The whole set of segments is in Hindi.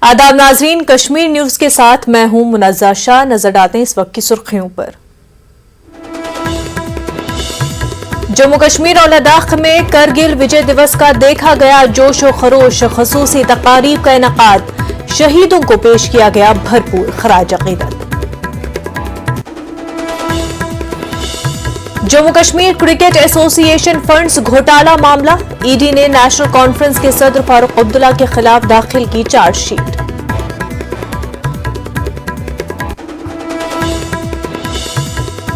आदाब नाजरीन, कश्मीर न्यूज के साथ मैं हूं मुनज़्ज़ा शाह। नजर डालते हैं इस वक्त की सुर्खियों पर। जम्मू कश्मीर और लद्दाख में करगिल विजय दिवस का देखा गया जोश व खरोश। खसूसी तकारीब का इनेकाद, शहीदों को पेश किया गया भरपूर खराज अकीदत। Jammu Kashmir cricket association funds घोटाला मामला, ईडी ने नेशनल कॉन्फ्रेंस के सदर फारूक अब्दुल्ला के खिलाफ दाखिल की चार्जशीट।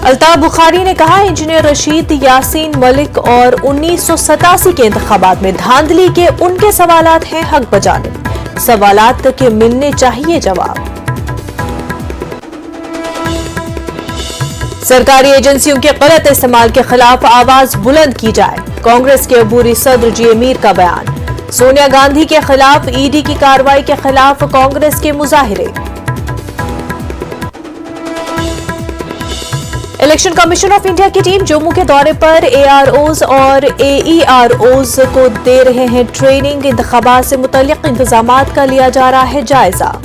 अल्ताफ बुखारी ने कहा, इंजीनियर रशीद यासीन मलिक और 1987 के इंतखाबात में धांधली के उनके सवालात हैं हक बजानिब, सवालात के मिलने चाहिए जवाब। सरकारी एजेंसियों के गलत इस्तेमाल के खिलाफ आवाज बुलंद की जाए, कांग्रेस के अबूरी सदर जी अमीर का बयान। सोनिया गांधी के खिलाफ ईडी की कार्रवाई के खिलाफ कांग्रेस के मुजाहिरे। इलेक्शन कमीशन ऑफ इंडिया की टीम जम्मू के दौरे पर एआरओज और एईआरओज को दे रहे हैं ट्रेनिंग। इंतखाबात से मुतल्लिक इंतजामात का लिया जा रहा है जायजा।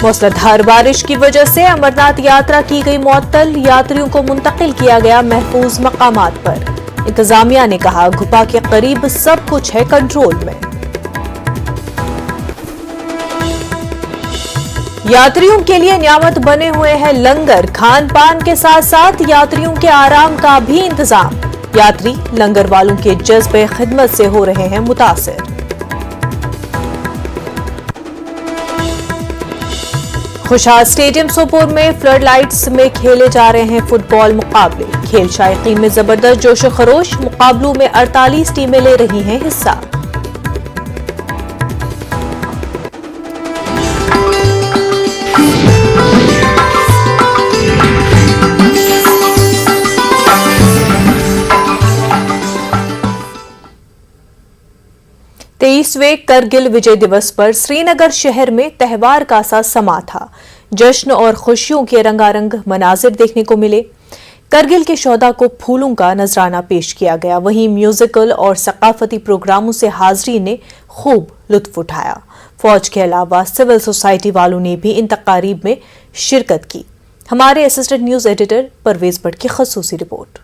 मूसलाधार बारिश की वजह से अमरनाथ यात्रा की गई मुअत्तल, यात्रियों को मुंतकिल किया गया महफूज मकामात पर। इंतजामिया ने कहा, गुफा के करीब सब कुछ है कंट्रोल में। यात्रियों के लिए नियामत बने हुए हैं लंगर, खान पान के साथ साथ यात्रियों के आराम का भी इंतजाम। यात्री लंगर वालों के जज्बे खिदमत से हो रहे हैं मुतासिर। खुशहाल स्टेडियम सोपोर में फ्लड लाइट्स में खेले जा रहे हैं फुटबॉल मुकाबले। खेल शायकीन में जबरदस्त जोश खरोश, मुकाबलों में 48 टीमें ले रही हैं हिस्सा। तेईसवें करगिल विजय दिवस पर श्रीनगर शहर में त्योहार का सा समा था। जश्न और खुशियों के रंगारंग मनाजिर देखने को मिले। करगिल के शोहदा को फूलों का नजराना पेश किया गया। वहीं म्यूजिकल और सकाफती प्रोग्रामों से हाजरीन ने खूब लुत्फ उठाया। फौज के अलावा सिविल सोसाइटी वालों ने भी इन तकारीब में शिरकत की। हमारे assistant news editor Parvez Bhat की खसूसी रिपोर्ट।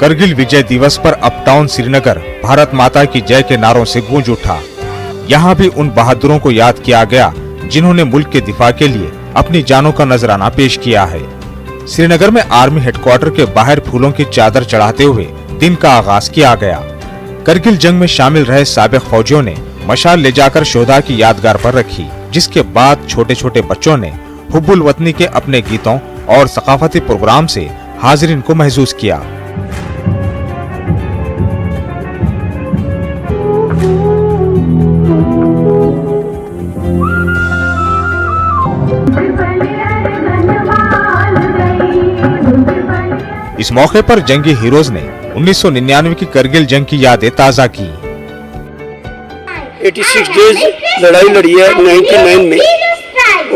करगिल विजय दिवस पर अपटाउन श्रीनगर भारत माता की जय के नारों से गूंज उठा। यहाँ भी उन बहादुरों को याद किया गया जिन्होंने मुल्क के दिफा के लिए अपनी जानों का नजराना पेश किया है। श्रीनगर में आर्मी हेडक्वार्टर के बाहर फूलों की चादर चढ़ाते हुए दिन का आगाज किया गया। करगिल जंग में शामिल रहे साबिक फौजियों ने मशाल ले जाकर शोहदा की यादगार पर रखी, जिसके बाद छोटे छोटे बच्चों ने हुब्बुल वतनी के अपने गीतों और सकाफती प्रोग्राम से हाजिरीन को महसूस किया। इस मौके पर जंगी हीरोज ने 1999 की करगिल जंग की यादें ताज़ा की। 86 डेज लड़ाई लड़ी है 99 में,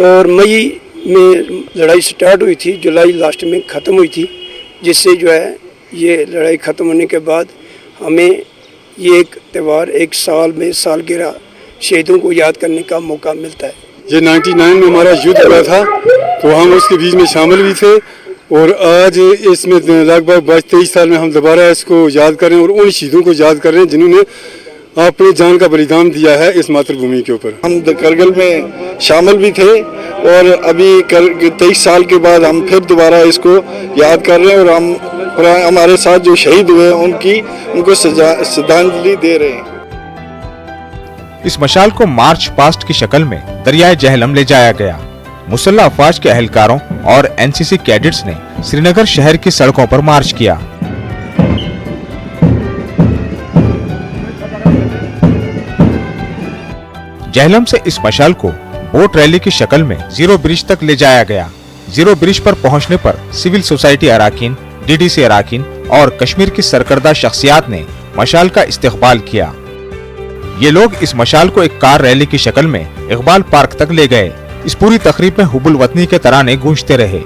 और मई में लड़ाई स्टार्ट हुई थी, जुलाई लास्ट में ख़त्म हुई थी, जिससे जो है ये लड़ाई ख़त्म होने के बाद हमें ये एक त्यौहार, एक साल में सालगिरह शहीदों को याद करने का मौका मिलता है। ये 99 में हमारा युद्ध हुआ था, तो हम उसके बीच में शामिल भी थे, और आज इसमें लगभग 22-23 साल में हम दोबारा इसको याद कर रहे हैं और उन शहीदों को याद कर रहे हैं जिन्होंने अपनी जान का बलिदान दिया है इस मातृभूमि के ऊपर। हम करगिल में शामिल भी थे, और अभी 23 साल के बाद हम फिर दोबारा इसको याद कर रहे हैं, और हमारे साथ जो शहीद हुए उनको श्रद्धांजलि दे रहे हैं। इस मशाल को मार्च पास्ट की शक्ल में दरियाए जहलम ले जाया गया। मुसल्लह अफवाज के एहलकारों और एनसीसी कैडेट्स ने श्रीनगर शहर की सड़कों पर मार्च किया। जहलम से इस मशाल को बोट रैली की शक्ल में जीरो ब्रिज तक ले जाया गया। जीरो ब्रिज पर पहुंचने पर सिविल सोसाइटी अराकीन, डीडीसी अराकीन और कश्मीर की सरकर्दा शख्सियात ने मशाल का इस्तकबाल किया। ये लोग इस मशाल को एक कार रैली की शक्ल में इकबाल पार्क तक ले गए। इस पूरी तकरीब में हुब्बुल वतनी के तराने गूंजते रहे।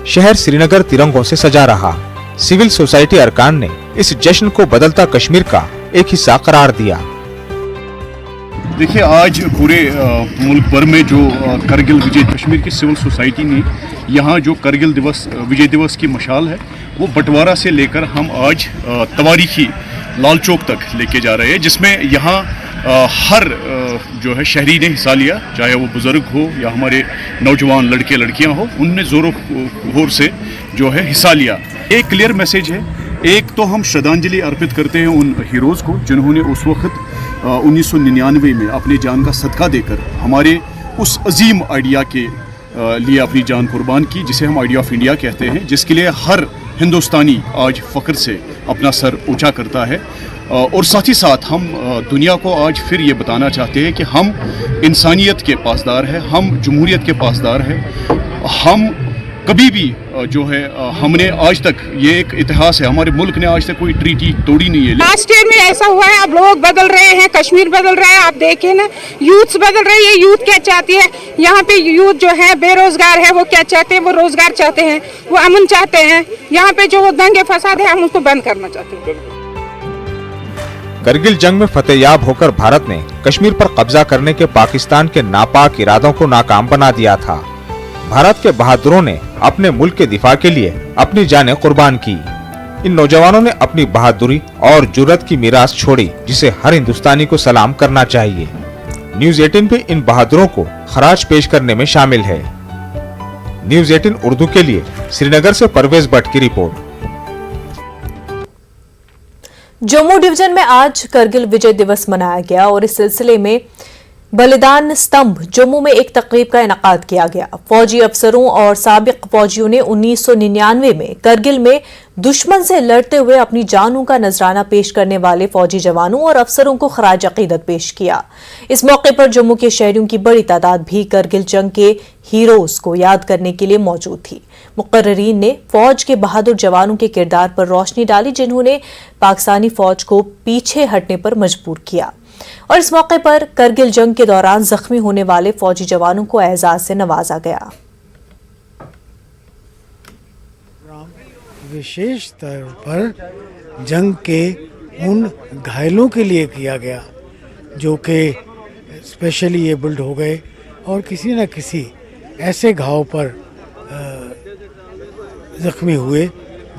शहर श्रीनगर तिरंगों से सजा रहा। सिविल सोसाइटी अरकान ने इस जश्न को बदलता कश्मीर का एक हिस्सा करार दिया। देखिए, आज पूरे मुल्क भर में जो करगिल विजय कश्मीर की सिविल सोसाइटी ने यहाँ जो करगिल दिवस विजय दिवस की मशाल है वो बंटवारा से लेकर हम आज तवारीखी लाल चौक तक लेके जा रहे हैं, जिसमें यहाँ हर जो है शहरी ने हिस्सा लिया, चाहे वो बुज़ुर्ग हो या हमारे नौजवान लड़के लड़कियाँ हो, उनने ज़ोरों शोर से जो है हिस्सा लिया। एक क्लियर मैसेज है। एक तो हम श्रद्धांजलि अर्पित करते हैं उन हीरोज़ को जिन्होंने उस वक्त 1999 में अपनी जान का सदका देकर हमारे उस अजीम आइडिया के लिए अपनी जान कुर्बान की, जिसे हम आइडिया ऑफ इंडिया कहते हैं, जिसके लिए हर हिंदुस्तानी आज फ़ख्र से अपना सर ऊंचा करता है। और साथ ही साथ हम दुनिया को आज फिर ये बताना चाहते हैं कि हम इंसानियत के पासदार हैं, हम जमहूरियत के पासदार हैं। हम कभी भी जो है हमने आज तक, ये एक इतिहास है, हमारे मुल्क ने आज तक कोई ट्रीटी तोड़ी नहीं है। लास्ट ईयर में ऐसा हुआ है, अब लोग बदल रहे हैं, कश्मीर बदल रहा है, आप देखें ना, यूथ बदल रही है। यूथ क्या चाहती है? यहाँ पे यूथ जो है बेरोजगार है, वो क्या चाहते हैं? वो रोजगार चाहते हैं, वो अमन चाहते हैं। यहाँ पे जो दंगे फसाद है हम उसको बंद करना चाहते हैं। करगिल जंग में फतेहयाब होकर भारत ने कश्मीर पर कब्जा करने के पाकिस्तान के नापाक इरादों को नाकाम बना दिया था। भारत के बहादुरों ने अपने मुल्क के दिफा के लिए अपनी जानें कुर्बान की। इन नौजवानों ने अपनी बहादुरी और जुर्रत की मीरास छोड़ी, जिसे हर हिंदुस्तानी को सलाम करना चाहिए। न्यूज़ 18 पे इन बहादुरों को खराज पेश करने में शामिल है। न्यूज़ 18 उर्दू के लिए श्रीनगर से परवेज भट्ट की रिपोर्ट। जम्मू डिवीजन में आज करगिल विजय दिवस मनाया गया और इस सिलसिले में बलिदान स्तंभ जम्मू में एक तकरीब का इनेकाद किया गया। फौजी अफसरों और साबिक फौजियों ने 1999 में करगिल में दुश्मन से लड़ते हुए अपनी जानों का नजराना पेश करने वाले फौजी जवानों और अफसरों को खराज अकीदत पेश किया। इस मौके पर जम्मू के शहरियों की बड़ी तादाद भी करगिल जंग के हीरोज को याद करने के लिए मौजूद थी। मुकर्ररीन ने फौज के बहादुर जवानों के किरदार पर रोशनी डाली, जिन्होंने पाकिस्तानी फौज को पीछे हटने पर मजबूर किया। और इस मौके पर करगिल जंग के दौरान जख्मी होने वाले फौजी जवानों को एजाज से नवाजा गया। विशेष तौर पर जंग के उन घायलों के लिए किया गया जो कि स्पेशली एबल्ड हो गए और किसी न किसी ऐसे घाव पर जख्मी हुए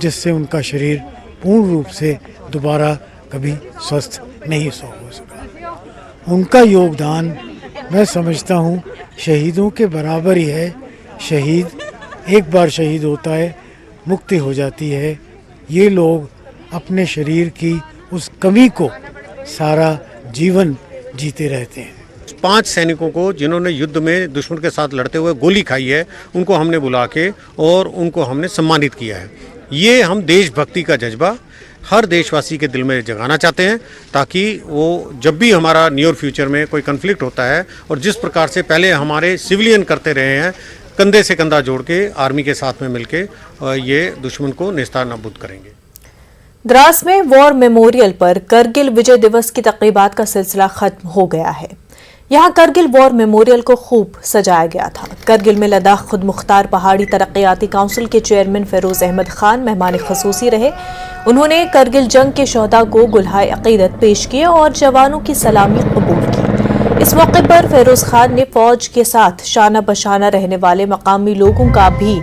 जिससे उनका शरीर पूर्ण रूप से दोबारा कभी स्वस्थ नहीं हो सका। उनका योगदान मैं समझता हूँ शहीदों के बराबर ही है। शहीद एक बार शहीद होता है, मुक्ति हो जाती है। ये लोग अपने शरीर की उस कमी को सारा जीवन जीते रहते हैं। 5 सैनिकों को जिन्होंने युद्ध में दुश्मन के साथ लड़ते हुए गोली खाई है, उनको हमने बुला के और उनको हमने सम्मानित किया है। ये हम देशभक्ति का जज्बा हर देशवासी के दिल में जगाना चाहते हैं, ताकि वो जब भी हमारा नियर फ्यूचर में कोई कन्फ्लिक्ट होता है और जिस प्रकार से पहले हमारे सिविलियन करते रहे हैं, कंधे से कंधा जोड़ के आर्मी के साथ में मिलके ये दुश्मन को नेस्तानाबूद करेंगे। द्रास में वॉर मेमोरियल पर करगिल विजय दिवस की तकरीबात का सिलसिला खत्म हो गया है। यहाँ करगिल वॉर मेमोरियल को खूब सजाया गया था। करगिल में लद्दाख खुद मुख्तार पहाड़ी तरक्याती काउंसिल के चेयरमैन फेरोज अहमद खान मेहमान खसूसी रहे। उन्होंने करगिल जंग के शोहदा को गुलहाए अकीदत पेश किए और जवानों की सलामी कबूल की। इस मौके पर फेरोज खान ने फौज के साथ शाना बशाना रहने वाले मकामी लोगों का भी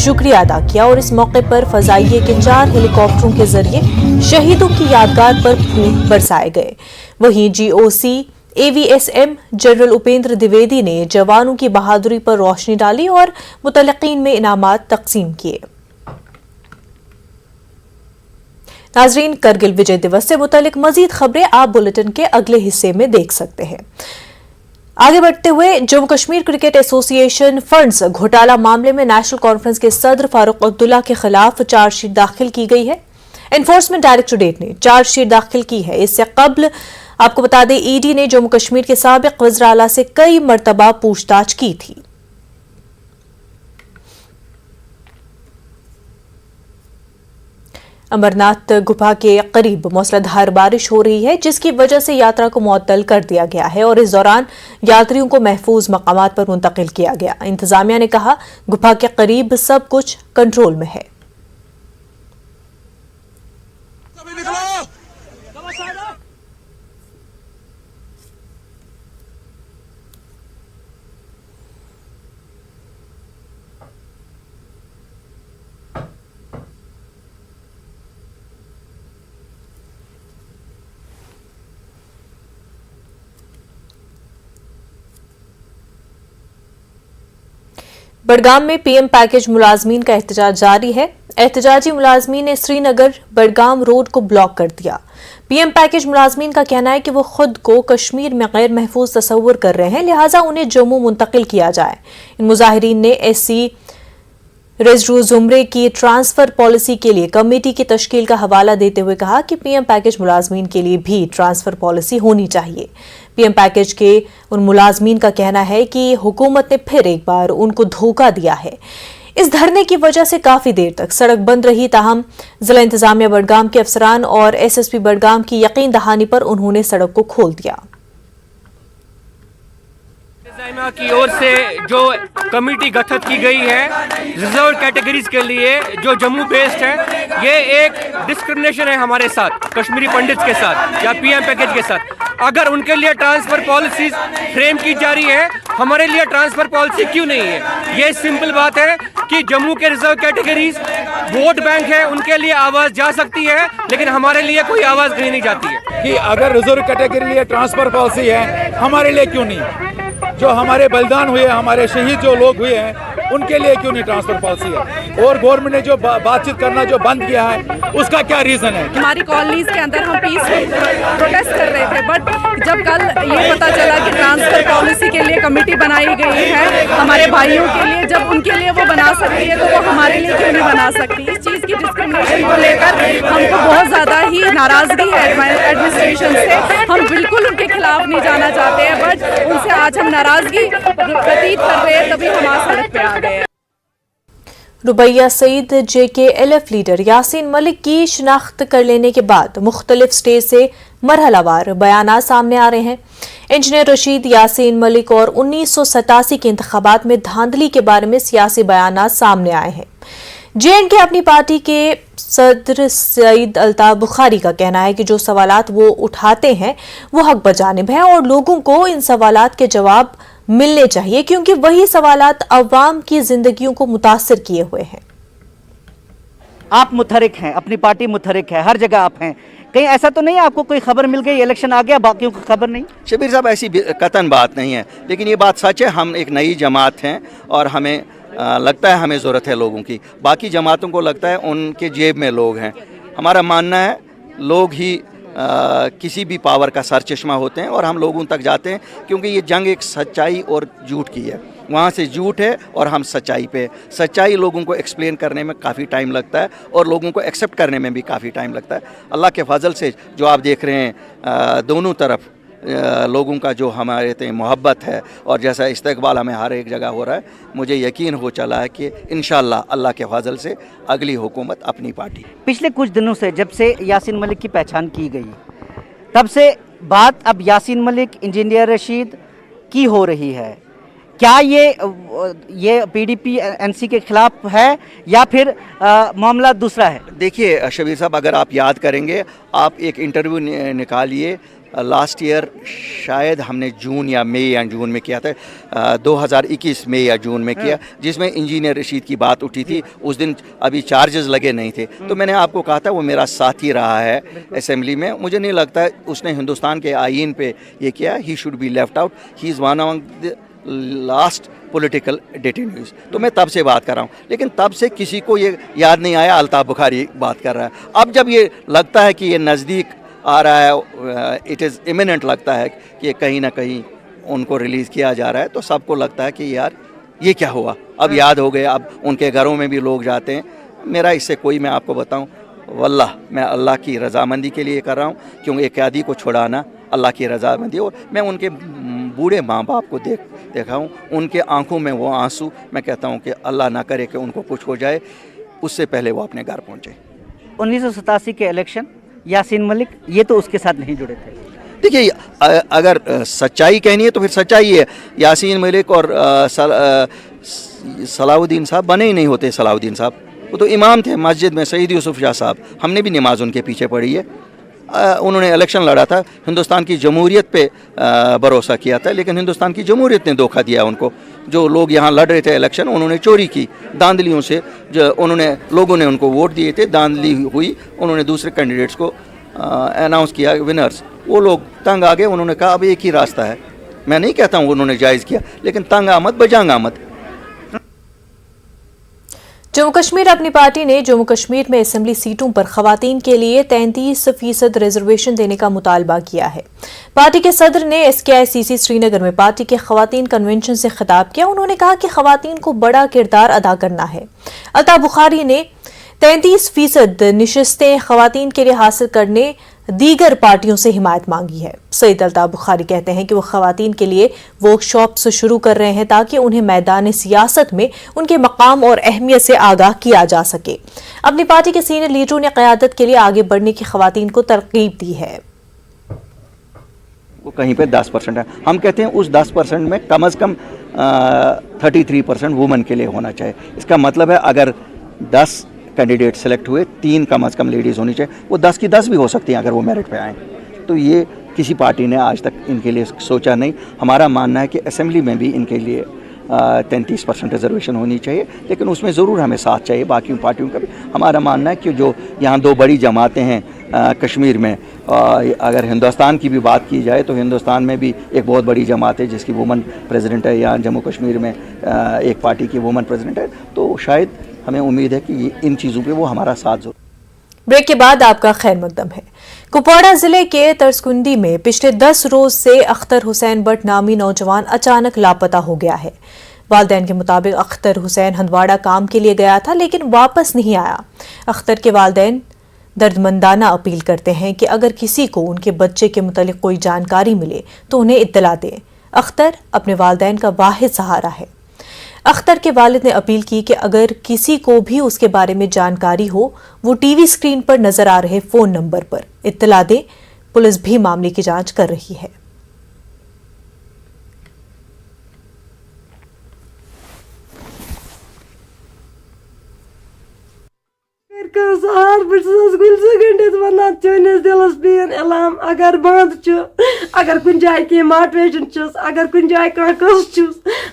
शुक्रिया अदा किया और इस मौके पर फजाइये के 4 हेलीकॉप्टरों के जरिए शहीदों की यादगार पर फूल बरसाए गए। वहीं GOC AVSM general Upendra Dwivedi ने जवानों की बहादुरी पर रोशनी डाली और मुतल्लिकीन में इनामात तकसीम किए। नाजरीन, करगिल विजय दिवस से मुतल्लिक मजीद खबरें आप बुलेटिन के अगले हिस्से में देख सकते हैं। आगे बढ़ते हुए, Jammu Kashmir cricket association funds घोटाला मामले में नेशनल कॉन्फ्रेंस के सदर फारूक अब्दुल्ला के खिलाफ चार्जशीट दाखिल की गई है। एनफोर्समेंट डायरेक्टोरेट ने चार्जशीट दाखिल की है। इससे कबल आपको बता दें, ED ने जम्मू कश्मीर के साबिक वज़ीर आला से कई मरतबा पूछताछ की थी। अमरनाथ गुफा के करीब मूसलाधार बारिश हो रही है, जिसकी वजह से यात्रा को मुअत्तल कर दिया गया है और इस दौरान यात्रियों को महफूज मकामात पर मुंतकिल किया गया। इंतजामिया ने कहा, गुफा के करीब सब कुछ कंट्रोल में है। बडगाम में पीएम पैकेज मुलाजमीन का एहतजाज जारी है। एहतजाजी मुलाजमीन ने श्रीनगर बडगाम रोड को ब्लॉक कर दिया। पीएम पैकेज मुलाजमीन का कहना है कि वो खुद को कश्मीर में गैर महफूज तस्वुर कर रहे हैं, लिहाजा उन्हें जम्मू मुंतकिल किया जाए। इन मुजाहिरीन ने एससी रेजरू जुमरे की ट्रांसफर पॉलिसी के लिए कमेटी की तश्कील का हवाला देते हुए कहा कि पीएम पैकेज मुलाजमीन के लिए भी ट्रांसफर पॉलिसी होनी चाहिए। पीएम पैकेज के उन मुलाजमीन का कहना है कि हुकूमत ने फिर एक बार उनको धोखा दिया है। इस धरने की वजह से काफी देर तक सड़क बंद रही, ताहम जिला इंतजामिया बडगाम के अफसरान और एसएसपी बडगाम की यकीन दहानी पर उन्होंने सड़क को खोल दिया। इंतजामिया की ओर से जो कमेटी गठित की गई है रिजर्व कैटेगरीज के लिए जो जम्मू बेस्ड है, ये एक डिस्क्रिमिनेशन है हमारे साथ, कश्मीरी पंडित्स के साथ या पीएम पैकेज के साथ। अगर उनके लिए ट्रांसफर पॉलिसीज फ्रेम की जा रही है, हमारे लिए ट्रांसफर पॉलिसी क्यों नहीं है? ये सिंपल बात है कि जम्मू के रिजर्व कैटेगरीज वोट बैंक है, उनके लिए आवाज जा सकती है, लेकिन हमारे लिए कोई आवाज कहीं नहीं जाती है। कि अगर रिजर्व कैटेगरी लिए ट्रांसफर पॉलिसी है, हमारे लिए क्यों नहीं? जो हमारे बलिदान हुए, हमारे शहीद जो लोग हुए हैं, उनके लिए क्यों नहीं ट्रांसफर पॉलिसी है? और गवर्नमेंट ने जो बातचीत करना जो बंद किया है, उसका क्या रीजन है? हमारी कॉलोनीज के अंदर हम पीसफुल प्रोटेस्ट कर रहे थे, बट जब कल ये पता चला कि ट्रांसफर पॉलिसी के लिए कमेटी बनाई गई है हमारे भाइयों के लिए, जब उनके लिए वो बना सकती है तो वो हमारे लिए क्यों नहीं बना सकती? इस चीज़ की डिस्क्रिमिनेशन को लेकर हमको बहुत ज़्यादा ही नाराज़गी है एडमिनिस्ट्रेशन से। हम बिल्कुल उनके खिलाफ नहीं जाना चाहते हैं, बट उनसे आज हम नाराज़गी प्रतीत कर रहे हैं, तभी हम आज सड़क पे आ गए हैं। रुबैया सईद JKLF लीडर यासीन मलिक की शिनाख्त कर लेने के बाद मुख्तलिफ स्टेज से मरहलावार बयानात सामने आ रहे हैं। इंजीनियर रशीद, यासीन मलिक और 1987 के इंतखाबात में धांधली के बारे में सियासी बयानात सामने आए हैं। JNK अपनी पार्टी के सदर सईद अल्ताफ बुखारी का कहना है कि जो सवालात वो उठाते हैं वो हक बजानिब है और लोगों को इन सवालात के जवाब मिलने चाहिए, क्योंकि वही सवालात अवाम की जिंदगियों को मुतासर किए हुए हैं। आप मुतहरिक हैं, अपनी पार्टी मुतहरिक है, हर जगह आप हैं, कहीं ऐसा तो नहीं आपको कोई खबर मिल गई, इलेक्शन आ गया, बाकियों को खबर नहीं? शबीर साहब, ऐसी कतन बात नहीं है, लेकिन ये बात सच है, हम एक नई जमात हैं और हमें लगता है हमें ज़रूरत है लोगों की। बाकी जमातों को लगता है उनके जेब में लोग हैं। हमारा मानना है लोग ही किसी भी पावर का सर चश्मा होते हैं और हम लोगों तक जाते हैं, क्योंकि ये जंग एक सच्चाई और झूठ की है। वहाँ से झूठ है और हम सच्चाई पे। सच्चाई लोगों को एक्सप्लेन करने में काफ़ी टाइम लगता है और लोगों को एक्सेप्ट करने में भी काफ़ी टाइम लगता है। अल्लाह के फजल से जो आप देख रहे हैं दोनों तरफ लोगों का जो हमारे ते मोहब्बत है और जैसा इस्तकबाल हमें हर एक जगह हो रहा है, मुझे यकीन हो चला है कि इंशाअल्लाह अल्लाह के फजल से अगली हुकूमत अपनी पार्टी। पिछले कुछ दिनों से जब से यासीन मलिक की पहचान की गई, तब से बात अब यासीन मलिक, इंजीनियर रशीद की हो रही है। क्या ये PDP NC के खिलाफ है या फिर मामला दूसरा है? देखिए शबीर साहब, अगर आप याद करेंगे, आप एक इंटरव्यू निकालिए लास्ट ईयर, शायद हमने जून या मई या जून में किया था, 2021 मई या जून में किया, जिसमें इंजीनियर रशीद की बात उठी थी। उस दिन अभी चार्जेस लगे नहीं थे, तो मैंने आपको कहा था वो मेरा साथी रहा है असेंबली में। मुझे नहीं लगता है उसने हिंदुस्तान के आईन पे ये किया। He should be left out. He is one of the last political detenues. तो मैं तब से बात कर रहा हूँ, लेकिन तब से किसी को ये याद नहीं आया अल्ताफ बुखारी बात कर रहा है। अब जब ये लगता है कि ये नज़दीक आ रहा है, इट इज़ इमिनेंट लगता है कि कहीं ना कहीं उनको रिलीज़ किया जा रहा है, तो सबको लगता है कि यार ये क्या हुआ, अब याद हो गया। अब उनके घरों में भी लोग जाते हैं। मेरा इससे कोई, मैं आपको बताऊं, वल्लाह मैं अल्लाह की रज़ामंदी के लिए कर रहा हूं, क्योंकि एक कैदी को छुड़ाना अल्लाह की रज़ामंदी। और मैं उनके बूढ़े माँ बाप को देखा हूँ, उनके आंखों में वो आंसू, मैं कहता हूँ कि अल्लाह ना करे कि उनको कुछ हो जाए, उससे पहले वो अपने घर पहुँचे। 1987 के इलेक्शन, यासीन मलिक, ये तो उसके साथ नहीं जुड़े थे। देखिए, अगर सच्चाई कहनी है तो फिर सच्चाई है, यासीन मलिक और सलाउद्दीन साहब बने ही नहीं होते। सलाउद्दीन साहब वो तो इमाम थे मस्जिद में, सईद यूसुफ शाह साहब, हमने भी नमाज उनके पीछे पढ़ी है। उन्होंने इलेक्शन लड़ा था, हिंदुस्तान की जमहूरियत पे भरोसा किया था, लेकिन हिंदुस्तान की जमहूरियत ने धोखा दिया उनको। जो लोग यहाँ लड़ रहे थे इलेक्शन, उन्होंने चोरी की धांधलियों से, जो लोगों ने उनको वोट दिए थे, धांधली हुई, उन्होंने दूसरे कैंडिडेट्स को अनाउंस किया विनर्स। वो लोग तंग आ गए, उन्होंने कहा अब एक ही रास्ता है। मैं नहीं कहता हूँ उन्होंने जायज़ किया, लेकिन तंग आमद बजांग आमद। जम्मू कश्मीर अपनी पार्टी ने जम्मू कश्मीर में असेंबली सीटों पर खवातीन के लिए 33% रिजर्वेशन देने का मुतालबा किया है। पार्टी के सदर ने SKICC श्रीनगर में पार्टी के खवातीन कन्वेंशन से खिताब किया। उन्होंने कहा कि खवातीन को बड़ा किरदार अदा करना है। अल्ताफ बुखारी ने 33% निशस्तें खवातीन के लिए हासिल करने दीगर पार्टियों से हिमायत मांगी है। सईद अल्ताफ बुखारी कहते हैं कि वो खवातीन के लिए वर्कशॉप्स शुरू कर रहे हैं ताकि उन्हें मैदान सियासत में उनके मकाम और अहमियत से आगाह किया जा सके। अपनी पार्टी के सीनियर लीडरों ने क़यादत के लिए आगे बढ़ने की खवातीन को तरकीब दी है। वो कहीं पे 10% है, हम कहते हैं उस 10% में कम से कम 33% वुमेन के लिए होना चाहिए। इसका मतलब है अगर 10 कैंडिडेट सेलेक्ट हुए, 3 कम से कम लेडीज़ होनी चाहिए। वो 10 की 10 भी हो सकती हैं अगर वो मेरिट पे आएँ। तो ये किसी पार्टी ने आज तक इनके लिए सोचा नहीं। हमारा मानना है कि असेंबली में भी इनके लिए 33% रिजर्वेशन होनी चाहिए, लेकिन उसमें ज़रूर हमें साथ चाहिए बाकी पार्टियों का भी। हमारा मानना है कि जो यहाँ 2 बड़ी जमातें हैं कश्मीर में, अगर हिंदुस्तान की भी बात की जाए तो हिंदुस्तान में भी एक बहुत बड़ी जमात है जिसकी वुमेन प्रेसिडेंट है। यहाँ जम्मू कश्मीर में एक पार्टी की वुमेन प्रेसिडेंट है। तो शायद हमें उम्मीद है कि इन चीज़ों पे वो हमारा साथ जरूर। ब्रेक के बाद आपका खैर मकदम है। कुपवाड़ा जिले के तरसकुंडी में पिछले 10 रोज से अख्तर हुसैन भट्ट नामी नौजवान अचानक लापता हो गया है। वालिदैन के मुताबिक अख्तर हुसैन हंदवाड़ा काम के लिए गया था लेकिन वापस नहीं आया। अख्तर के वालिदैन दर्दमंदाना अपील करते हैं कि अगर किसी को उनके बच्चे के मुतालिक कोई जानकारी मिले तो उन्हें इत्तला दें। अख्तर अपने वालिदैन का वाहिद सहारा है। अख्तर के वालिद ने अपील की कि अगर किसी को भी उसके बारे में जानकारी हो वो टीवी स्क्रीन पर नजर आ रहे फोन नंबर पर इत्तला दे। पुलिस भी मामले की जांच कर रही है। दिलस बेन इलाम अगर बंद अगर कुछ जाए कह मोटिवेशन अगर कुछ जाए कह कस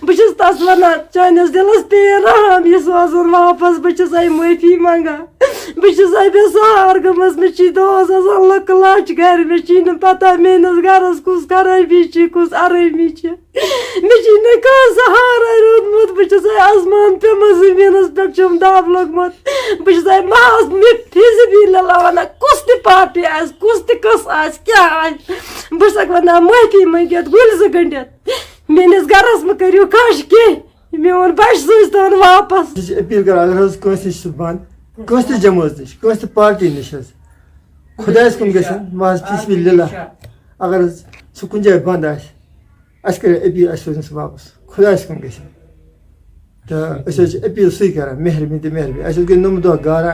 बस तस वन चैनस दिलस पेन राम यह सोजन वापस बस माफी मंगा बस बेसहार गमस मे दोस लक लच गर मे पता मेस गरस कुस खराबी कुस आरामी मे सहारा रोदमुत बस आसमान पे जमीनस पे दब लोगमुत बस महज मे फिजिबिल वन कुस पार्टी आस कुस कस आस क्या बस वन माफी मंगित गुल गंडित मेस गरस मे करो कश कह मोन बच सोचन वापस अपील कर अगर बंद कस जमात नश कस पार्टी नश खुदास कुन महज फिजिबिल अगर सह कुन जाए बंद आस कर अपील सह वापस खुदास कुन तो अपील सही कर मेहरबानी तो मेहरबानी गई नम दह गारा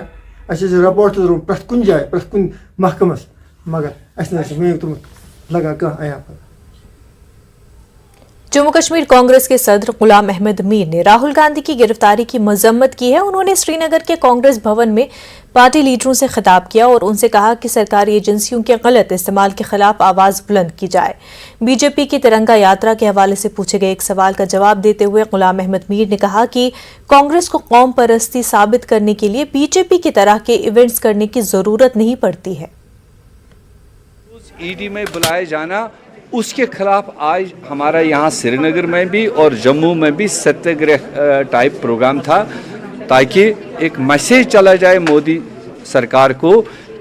रिपोर्ट तरुन प्रत कुन जाए प्रत कुन महकमस मगर वन तुम लगा कह आया पर। जम्मू कश्मीर कांग्रेस के सदर गुलाम अहमद मीर ने राहुल गांधी की गिरफ्तारी की मजम्मत की है। उन्होंने श्रीनगर के कांग्रेस भवन में पार्टी लीडरों से खिताब किया और उनसे कहा कि सरकारी एजेंसियों के गलत इस्तेमाल के खिलाफ आवाज बुलंद की जाए। बीजेपी की तिरंगा यात्रा के हवाले से पूछे गए एक सवाल का जवाब देते हुए गुलाम अहमद मीर ने कहा कि कांग्रेस को कौम परस्ती साबित करने के लिए बीजेपी की तरह के इवेंट्स करने की जरूरत नहीं पड़ती है। ईडी में बुलाए जाना उसके खिलाफ आज हमारा यहाँ श्रीनगर में भी और जम्मू में भी सत्याग्रह टाइप प्रोग्राम था ताकि एक मैसेज चला जाए मोदी सरकार को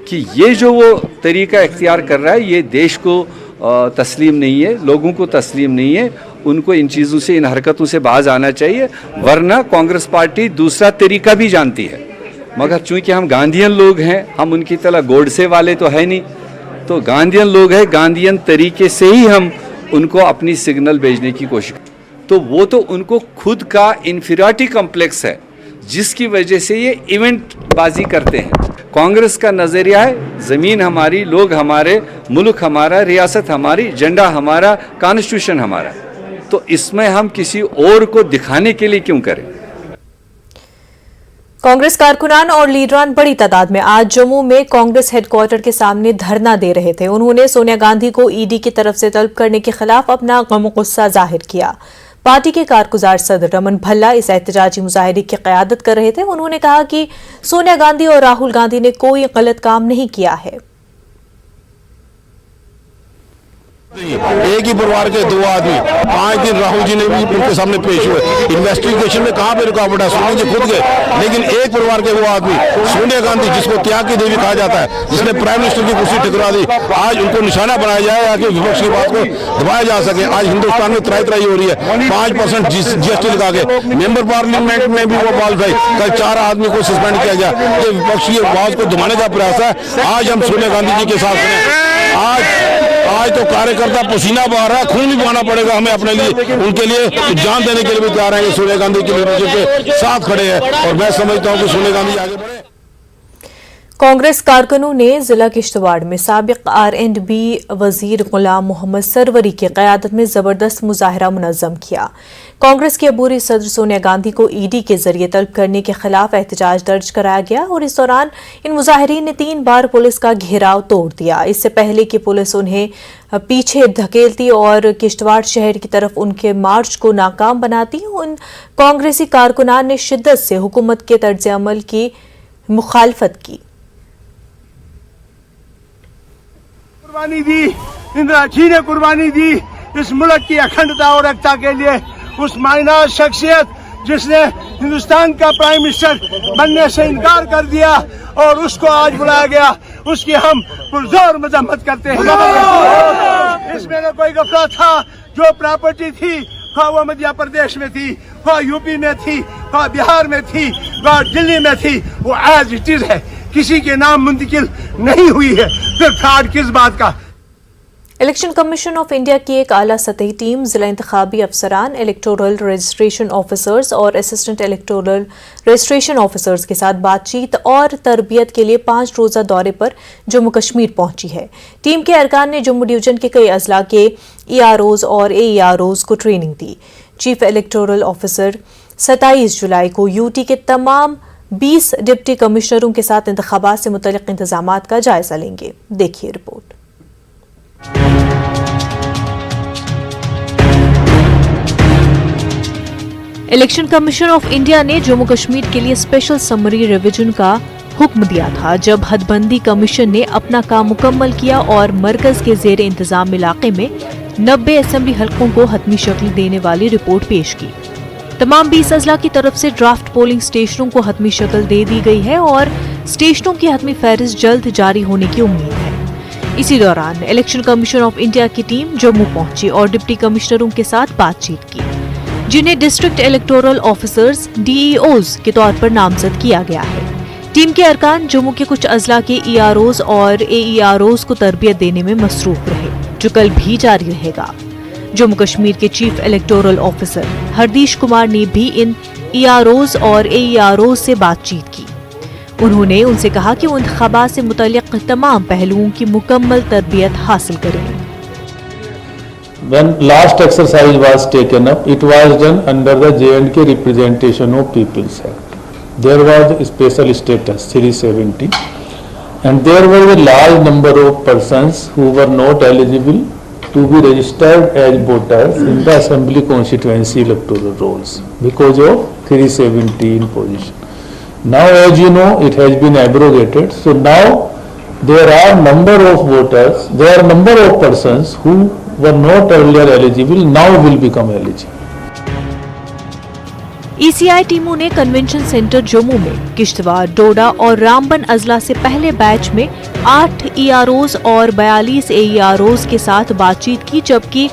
कि ये जो वो तरीका इख्तियार कर रहा है ये देश को तस्लीम नहीं है, लोगों को तस्लीम नहीं है। उनको इन चीज़ों से, इन हरकतों से बाज आना चाहिए, वरना कांग्रेस पार्टी दूसरा तरीका भी जानती है। मगर चूँकि हम गांधीयन लोग हैं, हम उनकी तरह गोडसे वाले तो है नहीं, तो गांधीयन लोग हैं, गांधीयन तरीके से ही हम उनको अपनी सिग्नल भेजने की कोशिश। तो वो तो उनको खुद का इन्फीरियरिटी कॉम्प्लेक्स है जिसकी वजह से ये इवेंट बाजी करते हैं। कांग्रेस का नज़रिया है ज़मीन हमारी, लोग हमारे, मुल्क हमारा, रियासत हमारी, झंडा हमारा, कॉन्स्टिट्यूशन हमारा। तो इसमें हम किसी और को दिखाने के लिए क्यों करें? कांग्रेस कारकुनान और लीडरान बड़ी तादाद में आज जम्मू में कांग्रेस हेडक्वार्टर के सामने धरना दे रहे थे। उन्होंने सोनिया गांधी को ईडी की तरफ से तलब करने के खिलाफ अपना गम गुस्सा जाहिर किया। पार्टी के कारगुजार सदर रमन भल्ला इस एहतजाजी मुजाहिरे की क़यादत कर रहे थे। उन्होंने कहा कि सोनिया गांधी और राहुल गांधी ने कोई गलत काम नहीं किया है। एक ही परिवार के 2 आदमी 5 दिन राहुल जी ने भी उनके सामने पेश हुए। इन्वेस्टिगेशन में कहां पे रुकावट है? सोनिया जी खुद गए, लेकिन एक परिवार के वो आदमी सोनिया गांधी, जिसको त्याग की देवी कहा जाता है, जिसने प्राइम मिनिस्टर की कुर्सी ठुकरा दी, आज उनको निशाना बनाया जाए ताकि विपक्ष की बात को दबाया जा सके। आज हिंदुस्तान में त्राई हो रही है 5% GST लगा के। मेंबर पार्लियामेंट में भी वो बाल भाई कल 4 आदमी को सस्पेंड किया गया। ये विपक्ष की आवाज को दबाने का प्रयास है। आज हम सोनिया गांधी जी के साथ हैं। आज तो कार्यकर्ता पसीना बहा रहा है, खून भी बहाना पड़ेगा हमें अपने लिए, उनके लिए जान देने के लिए भी तैयार हैं। सोनिया गांधी की लीडरशिप के साथ खड़े हैं और मैं समझता हूं कि सोनिया गांधी आगे बढ़े। कांग्रेस कारकुनों ने जिला किश्तवाड़ में साबिक R&B वजीर गुलाम मोहम्मद सरवरी की क़यादत में जबरदस्त मुजाहरा मुनज़्ज़म किया। कांग्रेस की अबूरी सदर सोनिया गांधी को ईडी के जरिए तलब करने के खिलाफ एहतजाज दर्ज कराया गया और इस दौरान इन मुजाहिरीन ने 3 बार पुलिस का घेराव तोड़ दिया। इससे पहले कि पुलिस उन्हें पीछे धकेलती और किश्तवाड़ शहर की तरफ उनके मार्च को नाकाम बनाती, उन कांग्रेसी कारकुनान ने शिद्दत से हुकूमत के तर्ज अमल की मुखालफत की। कुर्बानी दी, इंदिरा जी ने कुर्बानी दी इस मुल्क की अखंडता और एकता के लिए। उस मायनाज शख्सियत जिसने हिंदुस्तान का प्राइम मिनिस्टर बनने से इनकार कर दिया और उसको आज बुलाया गया, उसकी हम पुरजोर मजम्मत करते हैं। इसमें न कोई गफला था। जो प्रॉपर्टी थी, खा वो मध्य प्रदेश में थी, खा यूपी में थी, खा बिहार में थी, खा दिल्ली में थी, वो एज इट इज है, किसी के नाम मुंतकिल नहीं हुई है। फिर फ्रॉड किस बात का? इलेक्शन कमीशन ऑफ इंडिया की एक आला सतही टीम जिला इंतखाबी अफसरान, इलेक्टोरल रजिस्ट्रेशन ऑफिसर्स और असिस्टेंट इलेक्टोरल रजिस्ट्रेशन ऑफिसर्स के साथ बातचीत और तरबियत के लिए 5 रोज़ा दौरे पर जम्मू कश्मीर पहुंची है। टीम के अरकान ने जम्मू डिवीजन के कई अजला के EROs और AEROs को ट्रेनिंग दी। चीफ इलेक्टोरल ऑफिसर 27 जुलाई को यूटी के तमाम 20 डिप्टी कमिश्नरों के साथ इंतखाबात से मुतल्लिक इंतजामात का जायजा लेंगे। देखिए report. Election commission of India ने जम्मू कश्मीर के लिए स्पेशल समरी रिवीजन का हुक्म दिया था, जब हदबंदी कमीशन ने अपना काम मुकम्मल किया और मरकज के जेर इंतजाम इलाके में 90 असेंबली हलकों को हतमी शक्ल देने वाली रिपोर्ट पेश की। तमाम 20 अजला की तरफ से ड्राफ्ट पोलिंग स्टेशनों को हतमी शक्ल दे दी गई है और स्टेशनों की हतमी फहरिस्त जल्द जारी होने की उम्मीद है। इसी दौरान इलेक्शन कमीशन ऑफ इंडिया की टीम जम्मू पहुंची और डिप्टी कमिश्नरों के साथ बातचीत की, जिन्हें डिस्ट्रिक्ट इलेक्टोरल ऑफिसर्स DEOs के तौर पर नामजद किया गया है। टीम के अरकान जम्मू के कुछ अजला के EROs और AEROs को तरबियत देने में मसरूफ रहे, जो कल भी जारी रहेगा। जम्मू कश्मीर के चीफ इलेक्टोरल ऑफिसर हरदीश कुमार ने भी इन EROs और AEROs से बातचीत की। उन्होंने उनसे कहा कि वो इंतखाबात से मुतल्लिक तमाम पहलुओं की मुकम्मल तरबियत हासिल करें। When last exercise was taken up, it was done under the J&K representation of People's Act. There was a special status 370, and there were a large number of persons who were not eligible to be registered as voters in the assembly constituency electoral rolls because of 317 position. Now, as you know, it has been abrogated. So now there are number of voters, there are number of persons who were not earlier eligible, now will become eligible. ECI टीमों ने कन्वेंशन सेंटर जम्मू में किश्तवाड़, डोडा और रामबन अजला से पहले बैच में 8 EROs और 42 AEROs के साथ बातचीत की, जबकि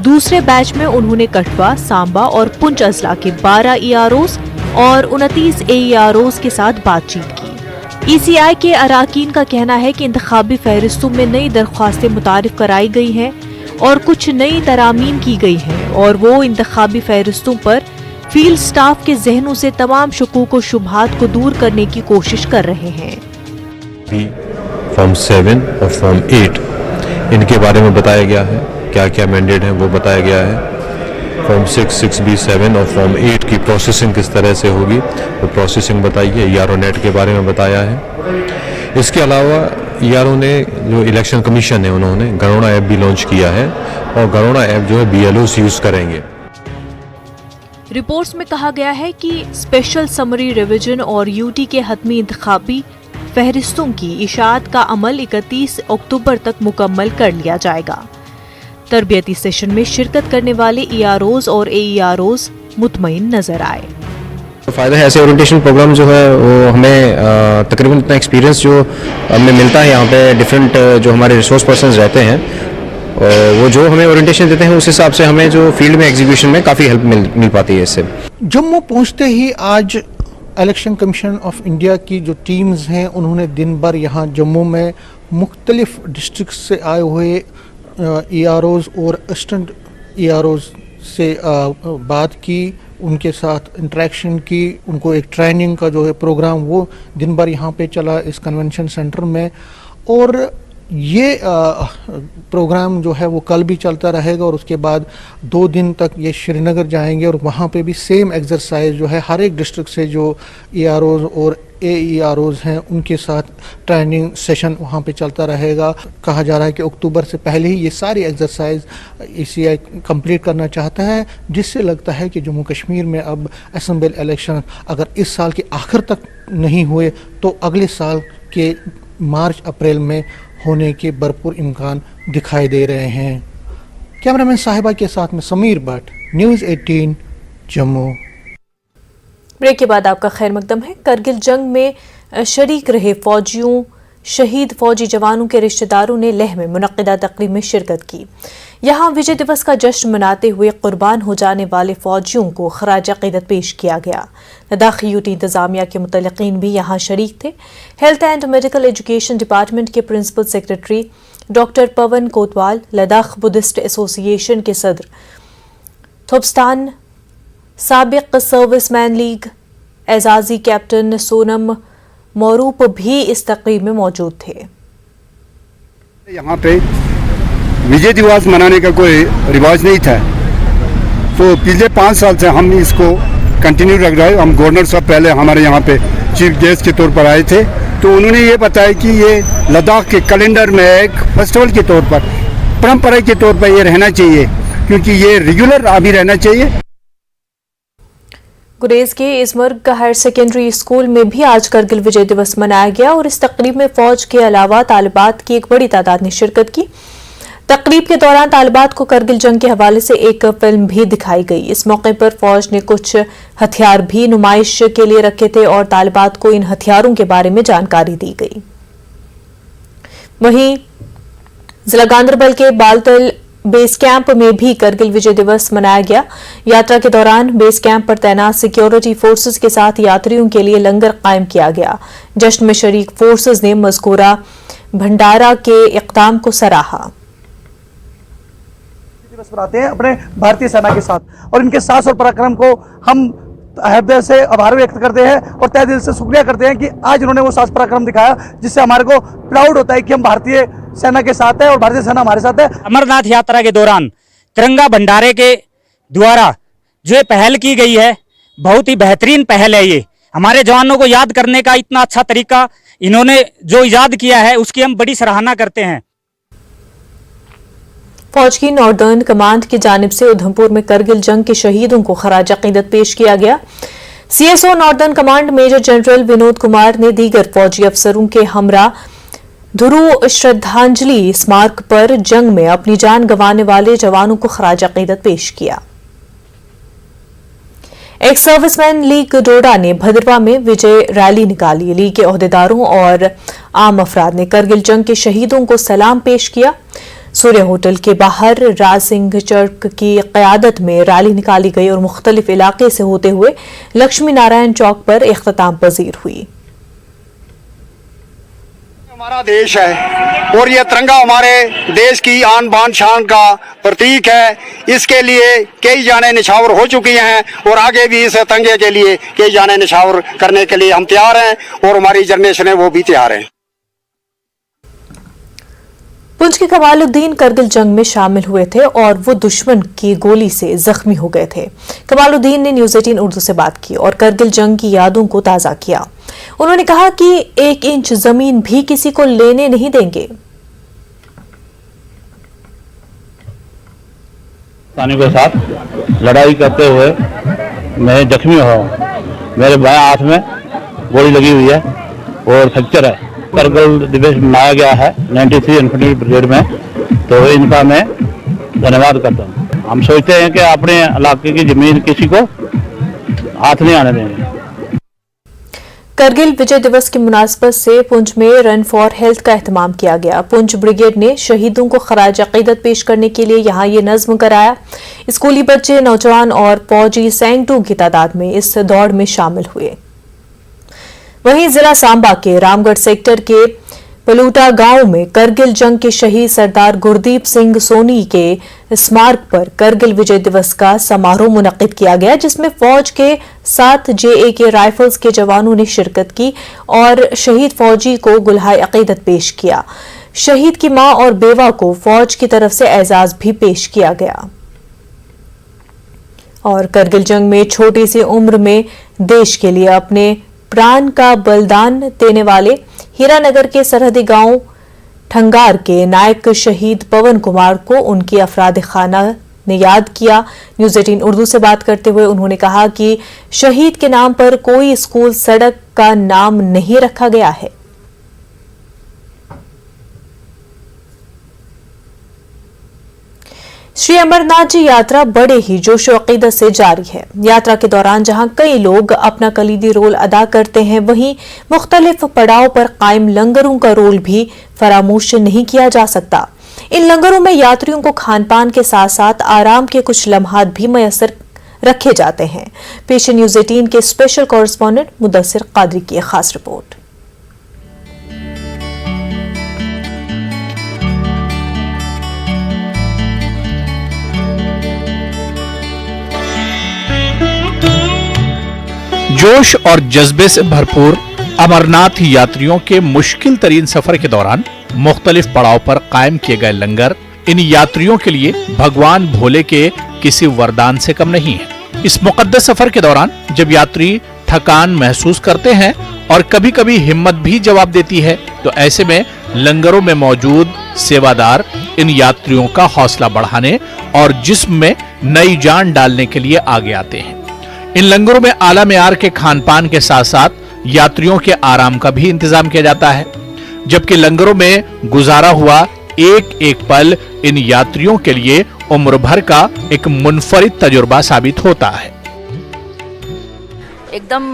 दूसरे बैच में उन्होंने कठवा, सांबा और पुंछ अजला के 12 EROs और 29 AEROs के साथ बातचीत की। ECI के अराकीन का कहना है कि इंतखाबी फहरिस्तों में नई दरख्वास्तें मुतारिफ कराई गई हैं और कुछ नई तरामीम की गई हैं और वो इंतखाबी फहरिस्तों पर फील्ड स्टाफ के जहनों से तमाम शकूक व शुबहात को दूर करने की कोशिश कर रहे हैं। भी फॉर्म 7 और फॉर्म 8 इनके बारे में बताया गया है, क्या क्या मैंडेट है वो बताया गया है। फॉर्म 6, 6B, 7 और फॉर्म 8 की प्रोसेसिंग किस तरह से होगी वो प्रोसेसिंग बताई है। ERO नेट के बारे में बताया है। इसके अलावा ERO ने जो इलेक्शन कमीशन है उन्होंने गरुड़ा ऐप भी लॉन्च किया है और गरुड़ा ऐप जो है BLOs यूज़ करेंगे। रिपोर्ट्स में कहा गया है कि स्पेशल समरी रिवीजन और यूटी के हतमी इंतखाबी फहरिस्तों की इशाअत का अमल 31 अक्टूबर तक मुकम्मल कर लिया जाएगा। तरबियती सेशन में शिरकत करने वाले EROs और AEROs मुतमईन नजर आए। फ़ायदा है ऐसे ओरिएंटेशन प्रोग्राम जो है वो हमें तकरीबन इतना एक्सपीरियंस जो हमें मिलता है यहाँ पे डिफरेंट जो हमारे रिसोर्स पर्सन्स रहते हैं और वो जो हमें ओरिएंटेशन देते हैं उस हिसाब से हमें जो फील्ड में एग्जीक्यूशन में काफ़ी हेल्प मिल पाती है इससे। जम्मू पहुँचते ही आज इलेक्शन कमीशन ऑफ इंडिया की जो टीम्स हैं उन्होंने दिन भर यहाँ जम्मू में मुख्तलिफ डिस्ट्रिक्ट से आए हुए EROs और असिस्टेंट EROs से बात की, उनके साथ इंटरेक्शन की, उनको एक ट्रेनिंग का जो है प्रोग्राम वो दिन भर यहाँ पे चला इस कन्वेंशन सेंटर में। और ये प्रोग्राम जो है वो कल भी चलता रहेगा और उसके बाद 2 दिन तक ये श्रीनगर जाएंगे और वहाँ पे भी सेम एक्सरसाइज जो है हर एक डिस्ट्रिक्ट से जो EROs और AEROs हैं उनके साथ ट्रेनिंग सेशन वहाँ पे चलता रहेगा। कहा जा रहा है कि अक्टूबर से पहले ही ये सारी एक्सरसाइज ECI कंप्लीट करना चाहता है, जिससे लगता है कि जम्मू कश्मीर में अब असेंबली इलेक्शन अगर इस साल के आखिर तक नहीं हुए तो अगले साल के मार्च अप्रैल में होने के भरपूर इम्कान दिखाई दे रहे हैं। कैमरामैन साहिबा के साथ में समीर भट्ट, न्यूज़ 18 जम्मू। ब्रेक के बाद आपका खैर मकदम है। करगिल जंग में शरीक रहे फौजियों, शहीद फौजी जवानों के रिश्तेदारों ने लेह में मुनक्किदा तकरीब में शिरकत की। यहाँ विजय दिवस का जश्न मनाते हुए कुर्बान हो जाने वाले फौजियों को खराज अक़ीदत पेश किया गया। लद्दाख यूटी इंतजामिया के मुतल्लिकीन भी यहाँ शरीक थे। Health and medical education department के principal secretary doctor Pawan Kotwal, Ladakh Buddhist association के सदर थोपस्तान, साबिक सर्विसमैन लीग एजाजी कैप्टन सोनम मौरूप भी इस तकरीब में मौजूद थे। यहाँ पे विजय दिवस मनाने का कोई रिवाज नहीं था, तो पिछले 5 साल से हम इसको कंटिन्यू रख रहे हैं। हम गवर्नर साहब पहले हमारे यहाँ पे चीफ गेस्ट के तौर पर आए थे, तो उन्होंने ये बताया कि ये लद्दाख के कैलेंडर में एक फेस्टिवल के तौर पर, परंपरा के तौर पर ये रहना चाहिए, क्योंकि ये रेगुलर अभी रहना चाहिए। गुरेज के इस्मर्ग हायर सेकेंडरी स्कूल में भी आज करगिल विजय दिवस मनाया गया और इस तकरीब में फौज के अलावा तालिबात की एक बड़ी तादाद ने शिरकत की। तकरीब के दौरान तालिबात को करगिल जंग के हवाले से एक फिल्म भी दिखाई गई। इस मौके पर फौज ने कुछ हथियार भी नुमाइश के लिए रखे थे और तालिबात को इन हथियारों के बारे में जानकारी दी गई। वहीं जिला गांदरबल के बालतल बेस कैंप में भी करगिल विजय दिवस मनाया गया। यात्रा के दौरान बेस कैंप पर तैनात सिक्योरिटी फोर्सेस के साथ यात्रियों के लिए लंगर कायम किया गया। जश्न में शरीक फोर्सेस ने मज़कूरा भंडारा के इक़दाम को सराहा। दिवस मनाते हैं अपने भारतीय सेना के साथ और इनके साहस और पराक्रम को हम हृदय से आभार व्यक्त करते हैं और तहे दिल से शुक्रिया करते हैं कि आज इन्होंने वो साहस पराक्रम दिखाया, जिससे हमारे को प्राउड होता है कि हम भारतीय सेना के साथ है और भारतीय सेना हमारे साथ है। अमरनाथ यात्रा के दौरान तिरंगा भंडारे के द्वारा जो पहल की गई है, बहुत ही बेहतरीन पहल है। ये हमारे जवानों को याद करने का इतना अच्छा तरीका इन्होंने जो इजाद किया है उसकी हम बड़ी सराहना करते हैं। फौज की नॉर्दर्न कमांड की जानिब से उधमपुर में करगिल जंग के शहीदों को खराज अक़ीदत पेश किया गया। CSO northern command major general Vinod Kumar ने दीगर फौजी अफसरों के हमरा ध्रुव श्रद्धांजलि स्मारक पर जंग में अपनी जान गंवाने वाले जवानों को खराज अक़ीदत पेश किया। एक सर्विसमैन लीग डोडा ने भद्रवा में विजय रैली निकाली। लीग के ओहदेदारों और आम अफराद ने करगिल जंग के शहीदों को सलाम पेश किया। सूर्य होटल के बाहर राज सिंह चर्क की क़यादत में रैली निकाली गई और मुख्तलिफ इलाके से होते हुए लक्ष्मी नारायण चौक पर इख्तिताम पजीर हुई। हमारा देश है और ये तिरंगा हमारे देश की आन बान शान का प्रतीक है। इसके लिए कई जाने निछावर हो चुकी हैं और आगे भी इस तिरंगे के लिए कई जाने निछावर करने के लिए हम तैयार हैं और हमारी जनरेशन है वो भी तैयार है। पुंछ के कमालुद्दीन करगिल जंग में शामिल हुए थे और वो दुश्मन की गोली से जख्मी हो गए थे। कमालुद्दीन ने न्यूज़ 18 उर्दू से बात की और करगिल जंग की यादों को ताज़ा किया। उन्होंने कहा कि 1 इंच जमीन भी किसी को लेने नहीं देंगे। पाकिस्तानियों के साथ लड़ाई करते हुए मैं जख्मी हुआ हूँ। मेरे बाएं हाथ में गोली लगी हुई है और फ्रैक्चर है। करगिल दिवस मनाया गया है 93 इन्फेंट्री ब्रिगेड में, तो इनका मैं धन्यवाद करता हूँ। हम सोचते हैं कि अपने इलाके की जमीन किसी को हाथ नहीं आने देंगे। करगिल विजय दिवस की मुनासबत से पुंछ में रन फॉर हेल्थ का एहतमाम किया गया। पुंछ ब्रिगेड ने शहीदों को खराज अकीदत पेश करने के लिए यहां ये नज्म कराया। स्कूली बच्चे, नौजवान और फौजी सैकड़ों की तादाद में इस दौड़ में शामिल हुए। वहीं जिला सांबा के रामगढ़ सेक्टर के पलूटा गांव में करगिल जंग के शहीद सरदार गुरदीप सिंह सोनी के स्मारक पर करगिल विजय दिवस का समारोह मुनक्किद किया गया, जिसमें फौज के 7 JAK राइफल्स के जवानों ने शिरकत की और शहीद फौजी को गुलहाए अकीदत पेश किया। शहीद की मां और बेवा को फौज की तरफ से एजाज भी पेश किया गया। और करगिल जंग में छोटी सी उम्र में देश के लिए अपने प्राण का बलिदान देने वाले हीरानगर के सरहदी गांव ठंगार के नायक शहीद पवन कुमार को उनकी अफराद खाना ने याद किया। न्यूज़ 18 उर्दू से बात करते हुए उन्होंने कहा कि शहीद के नाम पर कोई स्कूल, सड़क का नाम नहीं रखा गया है। श्री अमरनाथ जी यात्रा बड़े ही जोश और अकीदत से जारी है। यात्रा के दौरान जहां कई लोग अपना कलीदी रोल अदा करते हैं, वहीं मुख्तलिफ पड़ाव पर कायम लंगरों का रोल भी फरामोश नहीं किया जा सकता। इन लंगरों में यात्रियों को खान पान के साथ साथ आराम के कुछ लम्हात भी मयसर रखे जाते हैं। पेश न्यूज़ 18 के स्पेशल कॉरेस्पॉन्डेंट मुदस्सिर कादरी की खास रिपोर्ट। जोश और जज्बे से भरपूर अमरनाथ यात्रियों के मुश्किल तरीन सफर के दौरान मुख्तलिफ पड़ाव पर कायम किए गए लंगर इन यात्रियों के लिए भगवान भोले के किसी वरदान से कम नहीं है। इस मुकद्दस सफर के दौरान जब यात्री थकान महसूस करते हैं और कभी कभी हिम्मत भी जवाब देती है, तो ऐसे में लंगरों में मौजूद सेवादार इन यात्रियों का हौसला बढ़ाने और जिस्म में नई जान डालने के लिए आगे आते हैं। इन लंगरों में आला मेयार के खान पान के साथ साथ यात्रियों के आराम का भी इंतजाम किया जाता है, जबकि लंगरों में गुजारा हुआ एक एक पल इन यात्रियों के लिए उम्र भर का एक मुनफरिद तजुर्बा साबित होता है। एकदम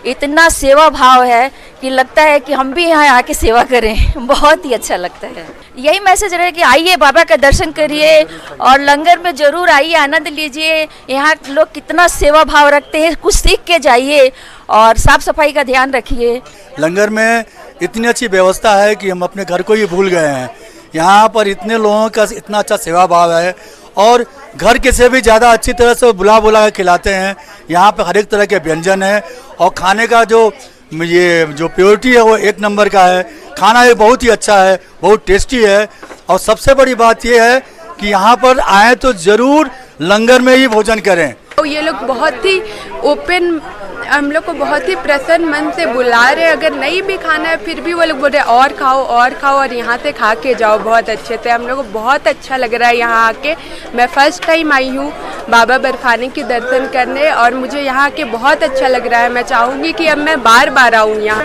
इतना सेवा भाव है कि लगता है कि हम भी यहाँ आके सेवा करें। बहुत ही अच्छा लगता है। यही मैसेज रहे कि आइए बाबा का दर्शन करिए और लंगर में जरूर आइए, आनंद लीजिए। यहाँ लोग कितना सेवा भाव रखते हैं, कुछ सीख के जाइए और साफ सफाई का ध्यान रखिए। लंगर में इतनी अच्छी व्यवस्था है कि हम अपने घर को ही भूल गए हैं। यहाँ पर इतने लोगों का इतना अच्छा सेवा भाव है और घर के से भी ज़्यादा अच्छी तरह से बुला के खिलाते हैं। यहाँ पे हर एक तरह के व्यंजन है और खाने का जो प्योरिटी है वो एक नंबर का है। खाना ये बहुत ही अच्छा है, बहुत टेस्टी है। और सबसे बड़ी बात ये है कि यहाँ पर आए तो ज़रूर लंगर में ही भोजन करें। तो ये लोग बहुत ही ओपन, हम लोग को बहुत ही प्रसन्न मन से बुला रहे। अगर नहीं भी खाना है फिर भी वो लोग बोल रहे और खाओ और यहाँ से खा के जाओ बहुत अच्छे से। हम लोग को बहुत अच्छा लग रहा है यहाँ आके। मैं फर्स्ट टाइम आई हूँ बाबा बर्फानी के दर्शन करने और मुझे यहाँ आके बहुत अच्छा लग रहा है। मैं चाहूँगी कि अब मैं बार बार आऊँ यहाँ।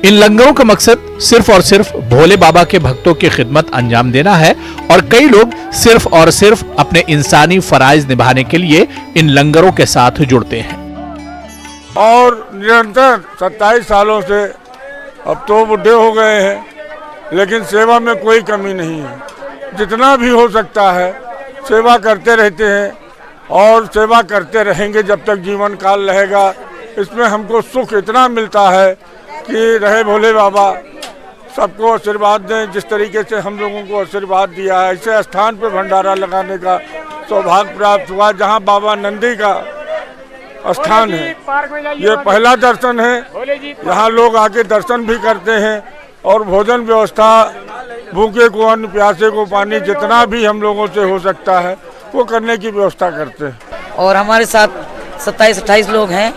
इन लंगरों का मकसद सिर्फ और सिर्फ भोले बाबा के भक्तों की खिदमत अंजाम देना है और कई लोग सिर्फ और सिर्फ अपने इंसानी फराइज निभाने के लिए इन लंगरों के साथ जुड़ते हैं। और निरंतर 27 सालों से अब तो बुढ़े हो गए हैं, लेकिन सेवा में कोई कमी नहीं है। जितना भी हो सकता है सेवा करते रहते हैं और सेवा करते रहेंगे जब तक जीवन काल रहेगा। इसमें हमको सुख इतना मिलता है कि रहे भोले बाबा सबको आशीर्वाद दें। जिस तरीके से हम लोगों को आशीर्वाद दिया है, ऐसे स्थान पर भंडारा लगाने का सौभाग्य प्राप्त हुआ जहां बाबा नंदी का स्थान है। ये पहला दर्शन है। यहाँ लोग आके दर्शन भी करते हैं और भोजन व्यवस्था भूखे को अन्न, प्यासे को पानी, जितना भी हम लोगों से हो सकता है वो करने की व्यवस्था करते हैं। और हमारे साथ 27-28 लोग हैं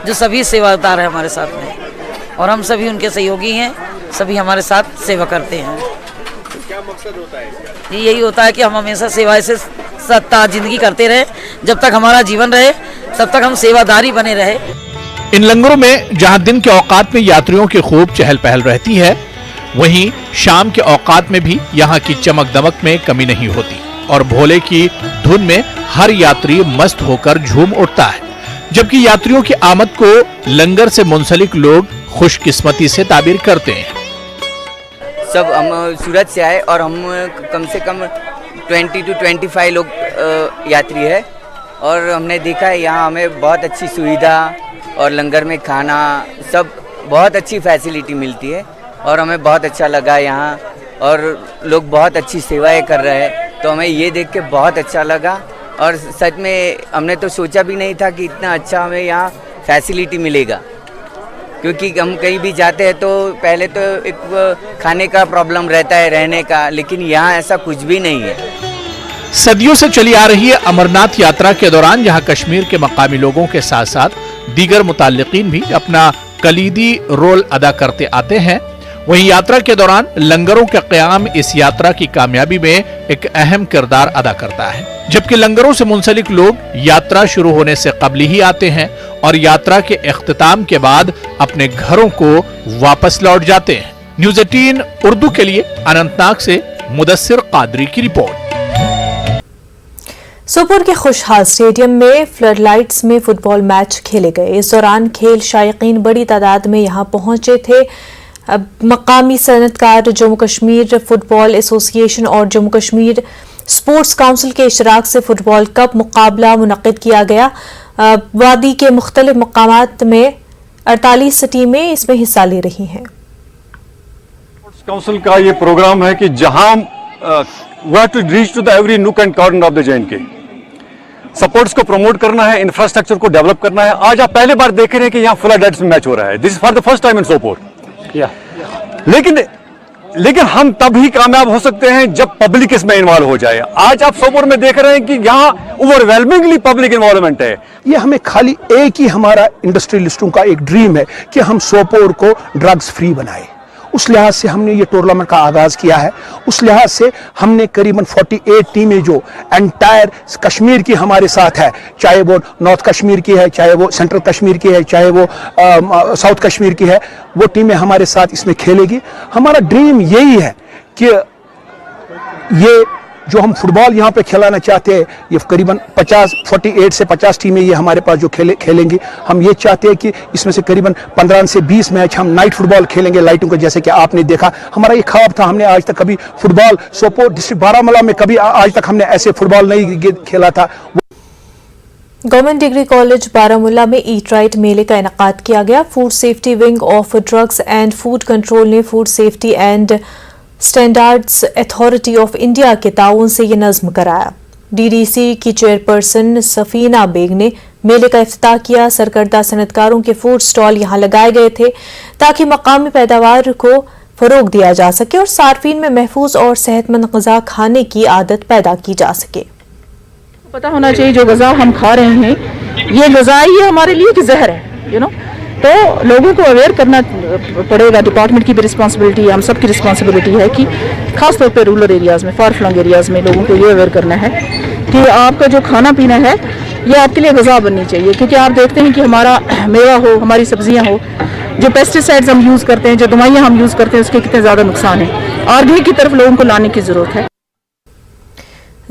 जो सभी सेवादार हैं हमारे साथ में, और हम सभी उनके सहयोगी हैं, सभी हमारे साथ सेवा करते हैं। क्या मकसद होता है इसका? यही होता है कि हम हमेशा सेवा से सत्ता जिंदगी करते रहे, जब तक हमारा जीवन रहे तब तक हम सेवादारी बने रहे। इन लंगरों में जहां दिन के औकात में यात्रियों की खूब चहल पहल रहती है, वहीं शाम के औकात में भी यहां की चमक दमक में कमी नहीं होती और भोले की धुन में हर यात्री मस्त होकर झूम उठता है। जबकि यात्रियों की आमद को लंगर से मुंसलिक लोग खुशकिस्मती से ताबीर करते हैं। सब हम सूरत से आए और हम कम से कम 20 to 25 लोग यात्री है, और हमने देखा है यहाँ हमें बहुत अच्छी सुविधा और लंगर में खाना सब बहुत अच्छी फैसिलिटी मिलती है, और हमें बहुत अच्छा लगा यहाँ, और लोग बहुत अच्छी सेवाएं कर रहे हैं, तो हमें ये देख के बहुत अच्छा लगा। और सच में हमने तो सोचा भी नहीं था कि इतना अच्छा हमें यहाँ फैसिलिटी मिलेगा, क्योंकि हम कहीं भी जाते हैं तो पहले तो एक खाने का प्रॉब्लम रहता है, रहने का, लेकिन यहाँ ऐसा कुछ भी नहीं है। सदियों से चली आ रही है अमरनाथ यात्रा के दौरान यहाँ कश्मीर के मकामी लोगों के साथ साथ दीगर मुताल्लिकीन भी अपना कलीदी रोल अदा करते आते हैं। वहीं यात्रा के दौरान लंगरों का क़याम इस यात्रा की कामयाबी में एक अहम किरदार अदा करता है, जबकि लंगरों से मुंसलिक लोग यात्रा शुरू होने से कबल ही आते हैं और यात्रा के इख्तिताम के बाद अपने घरों को वापस लौट जाते हैं। न्यूज़ 18 उर्दू के लिए अनंतनाग से मुदस्सिर कादरी की रिपोर्ट। सोपोर के खुशहाल स्टेडियम में फ्लडलाइट्स में फुटबॉल मैच खेले गए। इस दौरान खेल शायकीन बड़ी तादाद में यहां पहुंचे थे। मकामी सनतकार, जम्मू कश्मीर फुटबॉल एसोसिएशन और जम्मू कश्मीर स्पोर्ट्स काउंसिल के इशराक से फुटबॉल कप मुकाबला मुनक्किद किया गया। वादी के मुख्तलिफ मकामात में 48 टीमें इसमें हिस्सा ले रही हैं। स्पोर्ट्स काउंसिल का ये प्रोग्राम है कि जहां we have to reach to the every nook and corner of the J&K। Sports को प्रमोट करना है, इंफ्रास्ट्रक्चर को डेवलप करना है। आज आप पहली बार देख रहे हैं कि यहाँ फ्लडलाइट्स में मैच हो रहा है। This is for the first time in Sopore. लेकिन हम तभी कामयाब हो सकते हैं जब पब्लिक इसमें इन्वॉल्व हो जाए। आज आप सोपोर में देख रहे हैं कि यहाँ ओवरवेलमिंगली पब्लिक इन्वॉल्वमेंट है। ये हमें खाली एक ही हमारा इंडस्ट्रियलिस्टों का एक ड्रीम है कि हम सोपोर को ड्रग्स फ्री बनाए। उस लिहाज से हमने ये टूर्नामेंट का आगाज किया है। उस लिहाज से हमने करीबन 48 टीमें जो एंटायर कश्मीर की हमारे साथ है, चाहे वो नॉर्थ कश्मीर की है, चाहे वो सेंट्रल कश्मीर की है, चाहे वो साउथ कश्मीर की है, वो टीमें हमारे साथ इसमें खेलेगी। हमारा ड्रीम यही है कि ये जो हम फुटबॉल यहाँ पे खिलाना चाहते हैं, ये करीबन 48 से 50 टीमें ये हमारे पास जो खेलेंगी। हम ये चाहते हैं कि इसमें से करीबन 15 से 20 मैच हम नाइट फुटबॉल खेलेंगे लाइटों का, जैसे कि आपने देखा। हमारा ये ख्वाब था, हमने आज तक कभी फुटबॉल सोपोर डिस्ट्रिक्ट बारामूला में कभी आज तक हमने ऐसे फुटबॉल नहीं खेला था। गवर्नमेंट डिग्री कॉलेज बारामूला में ईट राइट मेले का इनेकाद किया गया। Food safety wing of drugs and food control ने food safety and standards authority of India के ताउन से ये नज्म कराया। डीडीसी की चेयरपर्सन सफीना बेग ने मेले का इफ्तिताह किया। सरकर्दा सनतकारों के फूड स्टॉल यहां लगाए गए थे ताकि मकामी पैदावार को फरोग दिया जा सके और सार्फिन में महफूज और सेहतमंद ग़िज़ा खाने की आदत पैदा की जा सके। पता होना चाहिए जो ग़िज़ा हम खा रहे हैं ये ग़िज़ा ये हमारे लिए कि जहर है, तो लोगों को अवेयर करना पड़ेगा। डिपार्टमेंट की भी रिस्पांसिबिलिटी है, हम सब की रिस्पांसिबिलिटी है कि खास तौर पे रूरल एरियाज़ में, फार फ्लंग एरियाज़ में लोगों को ये अवेयर करना है कि आपका जो खाना पीना है ये आपके लिए ग़िज़ा बननी चाहिए। क्योंकि आप देखते हैं कि हमारा मेवा हो, हमारी सब्जियां हो, जो पेस्टिसाइड्स हम यूज़ करते हैं, जो दवाइयाँ हम यूज़ करते हैं, उसके कितने ज़्यादा नुकसान है। ऑर्गेनिक की तरफ लोगों को लाने की ज़रूरत है।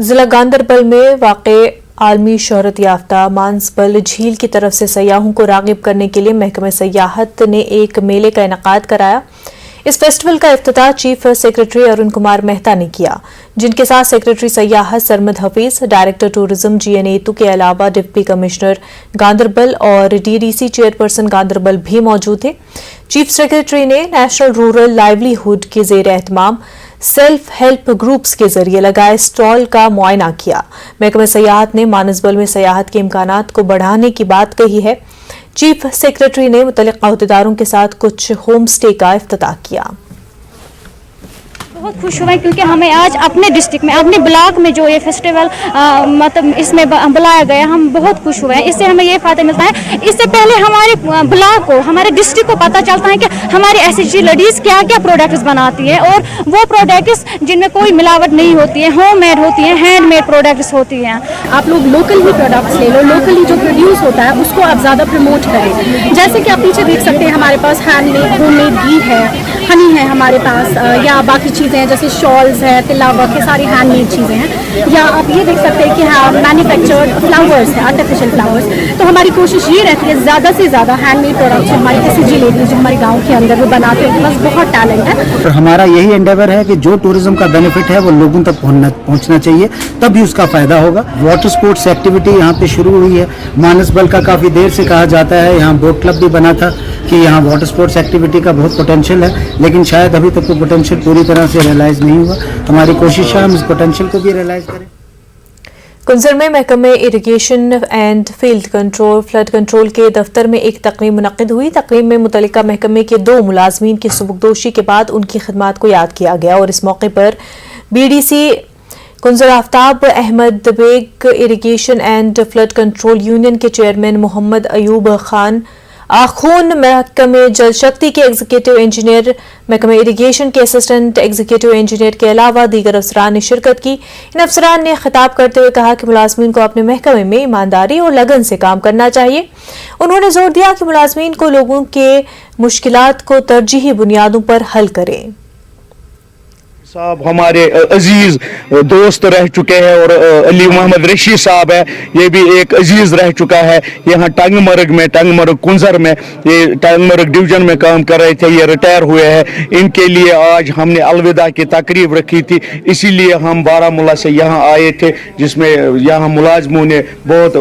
जिला गांदरबल में वाक़े आलमी शोहरत याफ्ता मानसबल झील की तरफ से सयाहों को राग़िब करने के लिए महकमे सयाहत ने एक मेले का इनेकाद कराया। इस फेस्टिवल का इफ्तिताह चीफ सेक्रेटरी अरुण कुमार मेहता ने किया, जिनके साथ सेक्रेटरी सयाहत Sarmad Hafeez, director tourism GN Itoo के अलावा डिप्टी कमिश्नर गांदरबल और DDC चेयरपर्सन गांदरबल भी मौजूद थे। चीफ सेक्रेटरी ने नेशनल रूरल लाइवलीहुड के ज़ेर एहतमाम सेल्फ हेल्प ग्रुप्स के जरिए लगाए स्टॉल का मुआयना किया। महकमा सयाहत ने मानसबल में सयाहत के इम्कानात को बढ़ाने की बात कही है। चीफ सेक्रेटरी ने मुतल्लिक़ अहदेदारों के साथ कुछ होम स्टे का इफ्तिताह किया। बहुत खुश हुए क्योंकि हमें आज अपने डिस्ट्रिक्ट में, अपने ब्लॉक में जो ये फेस्टिवल मतलब इसमें बुलाया गया, हम बहुत खुश हुए हैं। इससे हमें ये फायदा मिलता है, इससे पहले हमारे ब्लॉक को, हमारे डिस्ट्रिक्ट को पता चलता है कि हमारी एसएचजी लेडीज़ क्या क्या प्रोडक्ट्स बनाती है और वो प्रोडक्ट्स जिनमें कोई मिलावट नहीं होती है, होम मेड होती है, हैंडमेड प्रोडक्ट्स होती हैं। आप लोग लोकल ही प्रोडक्ट्स ले लो, लोकली जो प्रोड्यूस होता है उसको आप ज़्यादा प्रमोट करें। जैसे कि आप पीछे देख सकते हैं हमारे पास हैंडमेड, होममेड घी है, हनी है हमारे पास, या बाकी चीज़ें हैं जैसे शॉल्स है, तिल्ला वर्क है, सारी हैंडमेड चीज़ें हैं। या आप ये देख सकते हैं कि हाँ मैन्युफैक्चर्ड फ्लावर्स है, आर्टिफिशियल फ्लावर्स। तो हमारी कोशिश ये रहती है ज़्यादा से ज़्यादा हैंडमेड प्रोडक्ट्स हमारी एसएचजी लेडीज जो हमारे गाँव के अंदर वो बनाते हैं, बस बहुत टैलेंट है। तो हमारा यही एंडेवर है कि जो टूरिज्म का बेनिफिट है वो लोगों तक पहुंचना चाहिए, तभी उसका फायदा होगा। वाटर स्पोर्ट्स एक्टिविटी यहाँ पे शुरू हुई है। मानसबल का काफ़ी देर से कहा जाता है, यहाँ बोट क्लब भी बना था कि यहाँ वाटर स्पोर्ट्स एक्टिविटी का बहुत पोटेंशियल है, लेकिन शायद अभी तक वो पोटेंशियल पूरी तरह से रियलाइज़ नहीं हुआ। हमारी कोशिश है हम इस पोटेंशियल को भी रियलाइज़ करें। कुंजर में महकमे irrigation and field control flood control के दफ्तर में एक तकरीब मुनक्किद हुई। तकरीब में मुतल्लिका महकमे के 2 मुलाजमीन की सुबुकदोशी के बाद उनकी खिदमात को याद किया गया और इस मौके पर BDC Kunzer Aftab Ahmad Baig, irrigation and flood control union के चेयरमैन मोहम्मद अयूब खान आखून, महकमे जल शक्ति के एग्जीक्यूटिव इंजीनियर, महकमे इरिगेशन के असिस्टेंट एग्जीक्यूटिव इंजीनियर के अलावा दीगर अफसरान ने शिरकत की। इन अफसरान ने खिताब करते हुए कहा कि मुलाजमीन को अपने महकमे में ईमानदारी और लगन से काम करना चाहिए। उन्होंने जोर दिया कि मुलाजमीन को लोगों के मुश्किलात को तरजीही बुनियादों पर हल करें। साहब हमारे अजीज दोस्त रह चुके हैं और अली मोहम्मद रशीद साहब है, ये भी एक अजीज रह चुका है। यहाँ टांगमर्ग कुंजर में ये टांगमर्ग डिवीजन में काम कर रहे थे, ये रिटायर हुए हैं। इनके लिए आज हमने अलविदा की तकरीब रखी थी, इसीलिए हम बारामूला से यहाँ आए थे, जिसमें यहाँ मुलाजमों ने बहुत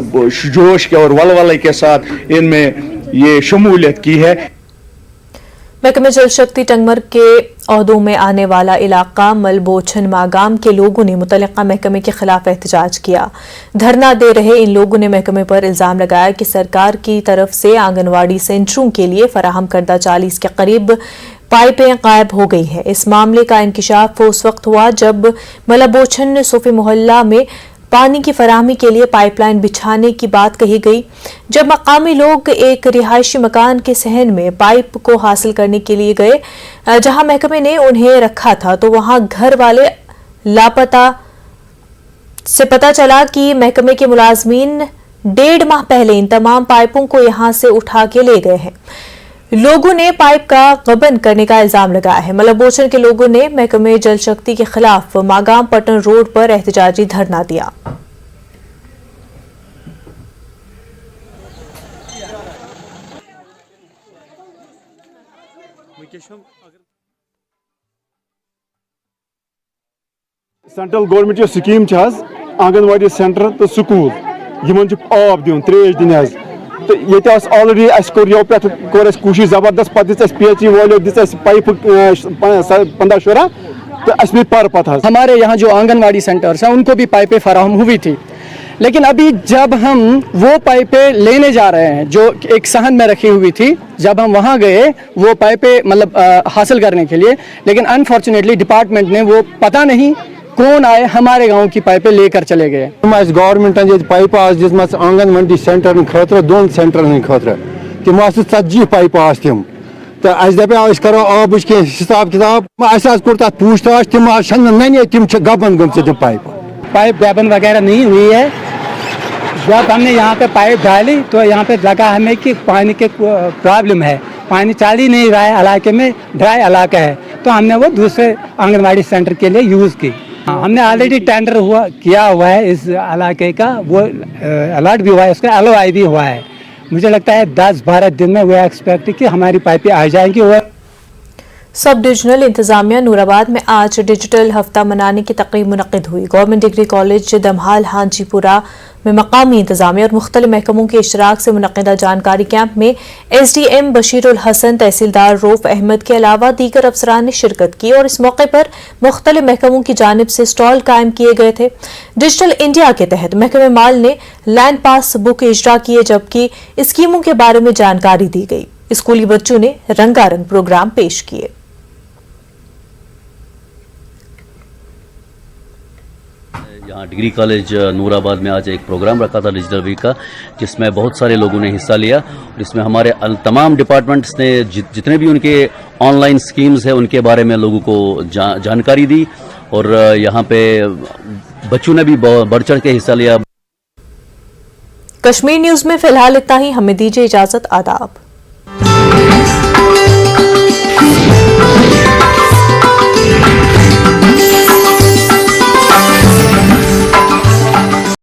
जोश के और वलवले के साथ इनमें ये शमूलियत की है। महकमे जल शक्ति टंगमर्ग के ओहदों में आने वाला इलाका मलबोछन मागाम के लोगों ने मुतल्लिका महकमे के खिलाफ एहतजाज किया। धरना दे रहे इन लोगों ने महकमे पर इल्जाम लगाया कि सरकार की तरफ से आंगनवाड़ी सेंटरों के लिए फराहम करदा 40 के करीब पाइपें गायब हो गई हैं। इस मामले का इंकिशाफ उस वक्त हुआ जब मलबोछन सोफी मोहल्ला में पानी की फराहमी के लिए पाइपलाइन बिछाने की बात कही गई। जब मकामी लोग एक रिहायशी मकान के सहन में पाइप को हासिल करने के लिए गए, जहां महकमे ने उन्हें रखा था, तो वहां घर वाले लापता से पता चला कि महकमे के मुलाजमीन 1.5 माह पहले इन तमाम पाइपों को यहां से उठा के ले गए हैं। लोगों ने पाइप का गबन करने का इल्जाम लगाया है। मलबोछन के लोगों ने महकमे जल शक्ति के खिलाफ मागाम पटन रोड पर एहतजाजी धरना दिया। Central government scheme anganwadi centre तो स्कूल यमन आब दिन त्रेश दिन तो ये ऑलरेडी यो पे कोशिश जबरदस्त पे PHE वालों पाइप 15 शुरा तो अस पर पता। हमारे यहाँ जो आंगनवाड़ी सेंटर्स हैं उनको भी पाइपें फराहम हुई थी, लेकिन अभी जब हम वो पाइपें लेने जा रहे हैं जो एक सहन में रखी हुई थी, जब हम वहाँ गए वो पाइपें मतलब हासिल करने के लिए, लेकिन अनफॉर्चुनेटली डिपार्टमेंट ने वो पता नहीं कौन आए हमारे गांव की पाइपें लेकर चले गए। गवर्नमेंट पाइप दिम आंगनवाड़ी सेंटर खतर 2 सेंटर खतर तम 40 पाइप तम तो अस दपे करो आब हिसाब किताब कोर तथ पूछताछ तम नने तम गबन गम पाइप गबन वगैरह नहीं हुई है। जब हमने यहाँ पे पाइप डाली तो यहाँ पे लगा हमें कि पानी के प्रॉब्लम है, पानी चल ही नहीं रहा है, इलाके में ड्राई इलाका है, तो हमने वो दूसरे आंगनवाड़ी सेंटर के लिए यूज़ की। हमने ऑलरेडी टेंडर किया हुआ है इस इलाके का, वो अलर्ट भी हुआ है, उसका LOI भी हुआ है। मुझे लगता है 10-12 दिन में वो एक्सपेक्ट कि हमारी पाइपें आ जाएंगी। वो सब डिविजनल इंतजामिया नूराबाद में आज डिजिटल हफ्ता मनाने की तकरीब मुनक्किद हुई। Government degree college Damhal Hajipura में मकामी इंतजामिया और मुख्तलिफ महकमों के इश्तराक से मुनक्किदा जानकारी कैंप में SDM बशीरुल हसन, तहसीलदार रऊफ अहमद के अलावा दीगर अफसरान ने शिरकत की और इस मौके पर मुख्तलिफ महकमों की जानिब से स्टॉल कायम किए गए थे। डिजिटल इंडिया के तहत महकमे माल ने लैंड पास बुक इजरा किए, जबकि स्कीमों के बारे में जानकारी दी गई। स्कूली बच्चों ने रंगारंग प्रोग्राम पेश किए। यहाँ डिग्री कॉलेज नूराबाद में आज एक प्रोग्राम रखा था डिजिटल वीक का, जिसमें बहुत सारे लोगों ने हिस्सा लिया। इसमें हमारे तमाम डिपार्टमेंट्स ने जितने भी उनके ऑनलाइन स्कीम्स हैं उनके बारे में लोगों को जानकारी दी, और यहाँ पे बच्चों ने भी बढ़ चढ़ के हिस्सा लिया। कश्मीर न्यूज में फिलहाल इतना ही। हमें दीजिए इजाजत। आदाब।